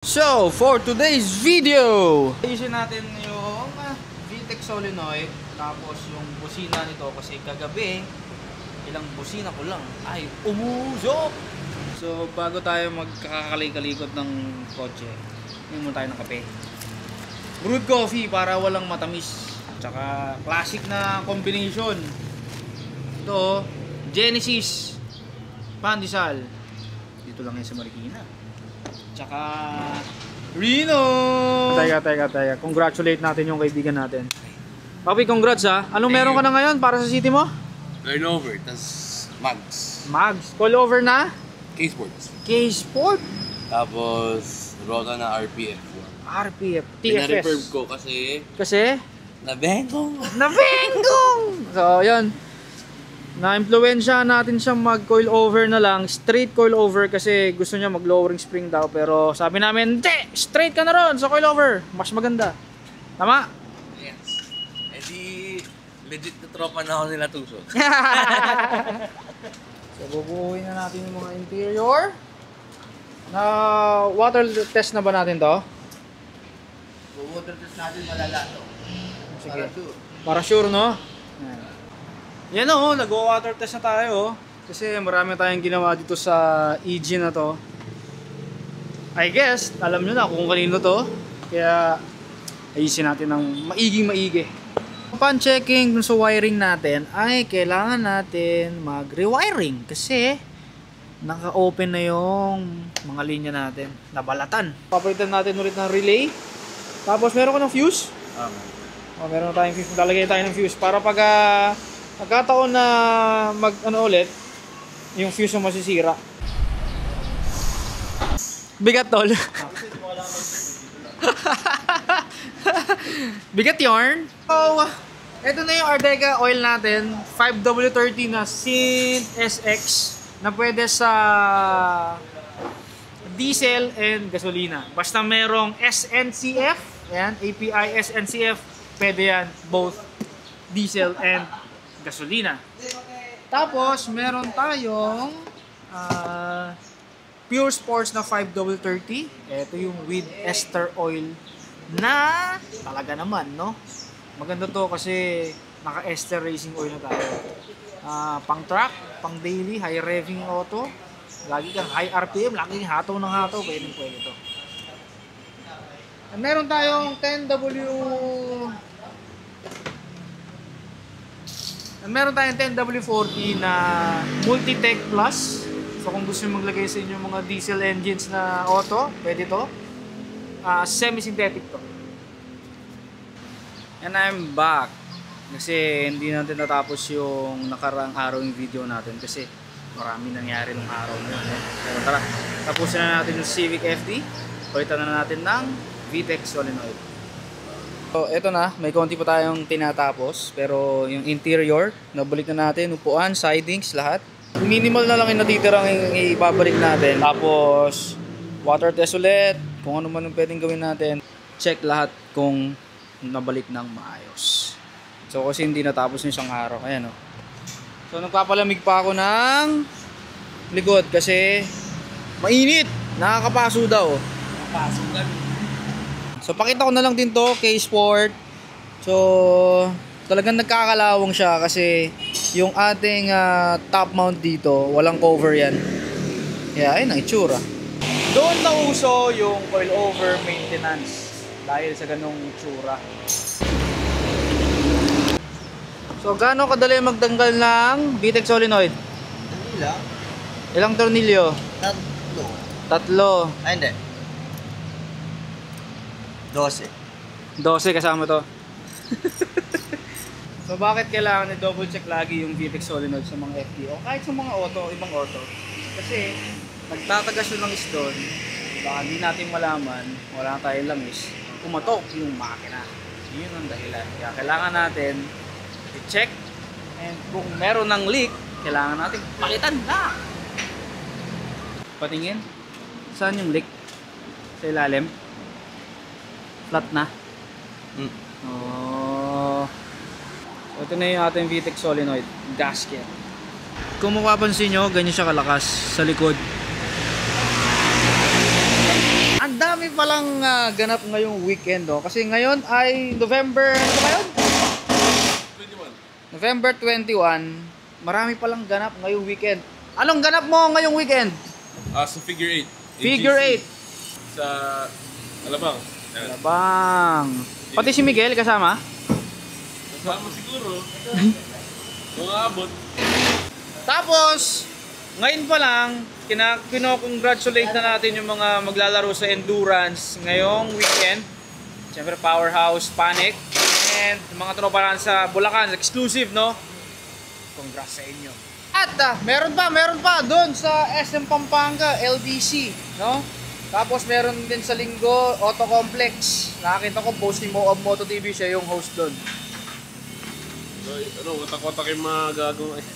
So, for today's video, ayusin natin yung VTEC solenoid, tapos yung busina nito kasi kagabi, ilang busina ko lang ay umusok. So, bago tayo magkakalikot ng kotse, inom muna tayo ng kape. Brewed coffee para walang matamis. Tsaka classic na combination. Ito, Genesis Pandesal. Dito lang yan sa Marikina. Tsaka Rino. Teka. Congratulate natin yung kaibigan natin. Papi, congrats ha. Anong meron ka na ngayon para sa city mo? Turnover, tas mags. Mags. Call over na? K-Sports. K-Sport. Tapos, rota na RPF. RPF. Pina-referb TFS. ko kasi Kasi? nabengong. Nabenggong! So, yun. Na-influensya natin siyang mag-coil over na lang. Straight coil over kasi gusto niya mag-lowering spring daw. Pero sabi namin, hindi! Straight ka na ron sa coil over. Mas maganda. Tama? Yes. Eh di, legit na tropa na ako nila tusok. So, bubuuin na natin yung mga interior. Na water test na ba natin to? Water test natin malala to. Sige. Para sure, no? Yan o, nag-water test na tayo. Kasi marami tayong ginawa dito sa EG na to. I guess, alam nyo na kung kanino to. Kaya, ayusin natin ng maigi. Upon checking dun sa wiring natin, ay kailangan natin mag-rewiring. Kasi, naka-open na yung mga linya natin. Nabalatan. Papalitan natin ulit ng relay. Tapos, meron ka ng fuse? Meron na tayong fuse. Lalagay tayo ng fuse para pag nagkataon na ulit, yung fuse na masisira. Bigat tol. Bigat yarn. So, ito na yung Ardega oil natin. 5W30 na Synth SX na pwede sa diesel and gasolina. Basta merong SNCF, ayan, API SNCF, pwede yan, both diesel and gasolina. Tapos, meron tayong Pure Sports na 5W30. Ito yung with ester oil na talaga naman, no? Maganda to kasi naka-ester racing oil na tayo. Pang truck, pang daily, high revving auto. Lagi kang high RPM, lagi kang hataw ng hataw, pwede to. And meron tayong 10W40 na Multitech Plus. So kung gusto nyo maglagay sa inyo mga diesel engines na auto, pwede to. Semi-synthetic to. And I'm back. Kasi hindi natin natapos yung nakaraang araw yung video natin. Kasi marami nangyari nung araw na yun. Pero tara, tapusin na natin yung Civic FD. Palitan na natin ng VTEC solenoid. So, eto na, may konti pa tayong tinatapos, pero yung interior, nabalik na natin, upuan, sidings, lahat. Minimal na lang yung natitirang ibabalik natin. Tapos, water test ulit, kung ano man yung pwedeng gawin natin. Check lahat kung nabalik ng maayos. So, kasi hindi natapos ng isang araw. Ayan o. So, nagpapalamig pa ako ng likod kasi mainit. Nakakapaso daw. Nakapasok ka. So pakita ko na lang din to, K-Sport. So talagang nagkakalawang siya kasi yung ating top mount dito, walang cover yan. Kaya ayun ang itsura. Doon na uso yung coil over maintenance dahil sa ganong itsura. So gaano kadali magtanggal ng VTEC solenoid? Ilang? Ilang tornilyo? Tatlo. Ay, hindi. 12 kasama to. So bakit kailangan i-double check lagi yung VTEC solenoid sa mga FD o kahit sa mga auto, ibang auto? Kasi nagtatagas yun ng isdon, baka hindi natin malaman, wala tayong langis, pumatok yung makina. Yun ang dahilan. Kaya kailangan natin i-check, and kung meron ng leak, kailangan natin palitan na. Patingin, saan yung leak? Sa ilalim? Flat na? Oh. So, ito na yung ating VTEC solenoid gasket. Kung mapapansin nyo, ganyan siya kalakas sa likod. Ang dami palang ganap ngayong weekend, no? Kasi ngayon ay November, ano ba yun? 21. November 21. Marami palang ganap ngayong weekend. Anong ganap mo ngayong weekend? Sa Figure 8. Figure 8. Sa Alabang. Alabang. Pati si Miguel kasama? Kasama siguro. Kung aabot. Tapos, ngayon pa lang, kino-congratulate na natin yung mga maglalaro sa endurance ngayong weekend. Siyempre, Powerhouse, Panic, and mga tropa natin sa Bulacan, exclusive, no? Congrats sa inyo. At meron pa doon sa SM Pampanga, LDC, no? Tapos meron din sa Linggo, Auto Complex. Nakakita ko post ni Mo of Moto TV, siya yung host doon. Watak-watak yung mga gagawin.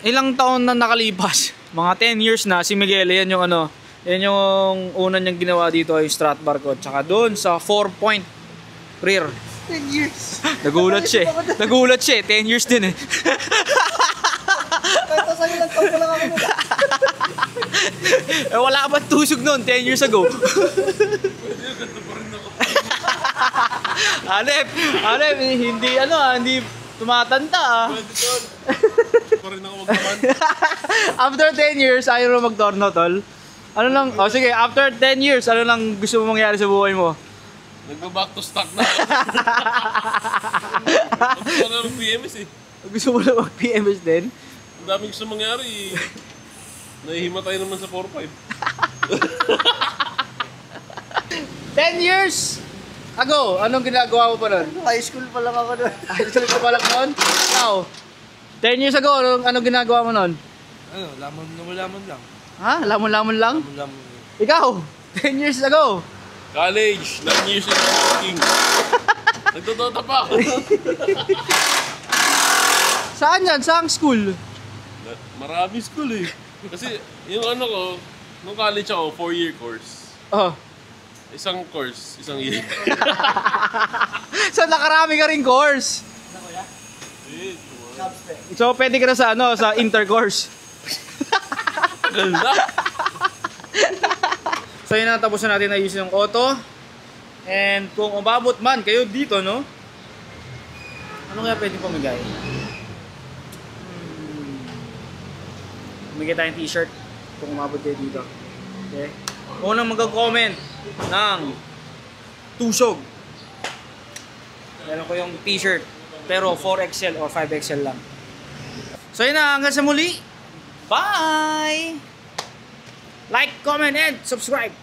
Ilang taon na nakalipas, mga 10 years na, si Miguel, yan yung una niyang ginawa dito ay strut bar ko. Tsaka doon sa 4-point rear. 10 years. Nagulat siya eh. 10 years din eh. Kahit sa ilang taon pa lang ako nun. Wala ka ba tusog noon 10 years ago? Alep, hindi tumatanda Pa rin ako magkaman. After 10 years, ayaw mo mag-torno, tol? Sige, after 10 years, ano lang gusto mo mangyari sa buhay mo? Nagba-back to stock na ako. Gusto ko na ng PMS eh. Gusto mo na mag-PMS din? Ang daming gusto mangyari. Nahihimatay naman sa 4-5. 10 years ago, anong ginagawa mo pa nun? High school pa lang ako nun. Idol ka pa lang nun? Ikaw, 10 years ago, anong ginagawa mo nun? Lamon lang. Ha? Lamon-lamon lang? Lamon. Ikaw, 10 years ago. College, 9 years in working. Nagtotota pa ako. Saan yan? Saang school? Marami school eh. Kasi yung ko, nung college ako, 4-year course. Oh. Isang course, isang year. So nakarami ka rin course. So pwede ka na sa intercourse. Tagal na. So yun na, tapos na natin ayusin yung auto. And kung umabot man kayo dito, no? Ano kaya pwede pamigay? Bumigay tayong t-shirt kung umabot kayo dito. Okay? Unang mag-comment ng tusog. Meron ko yung t-shirt, pero 4XL or 5XL lang. So yun na, hanggang sa muli. Bye! Like, comment, and subscribe!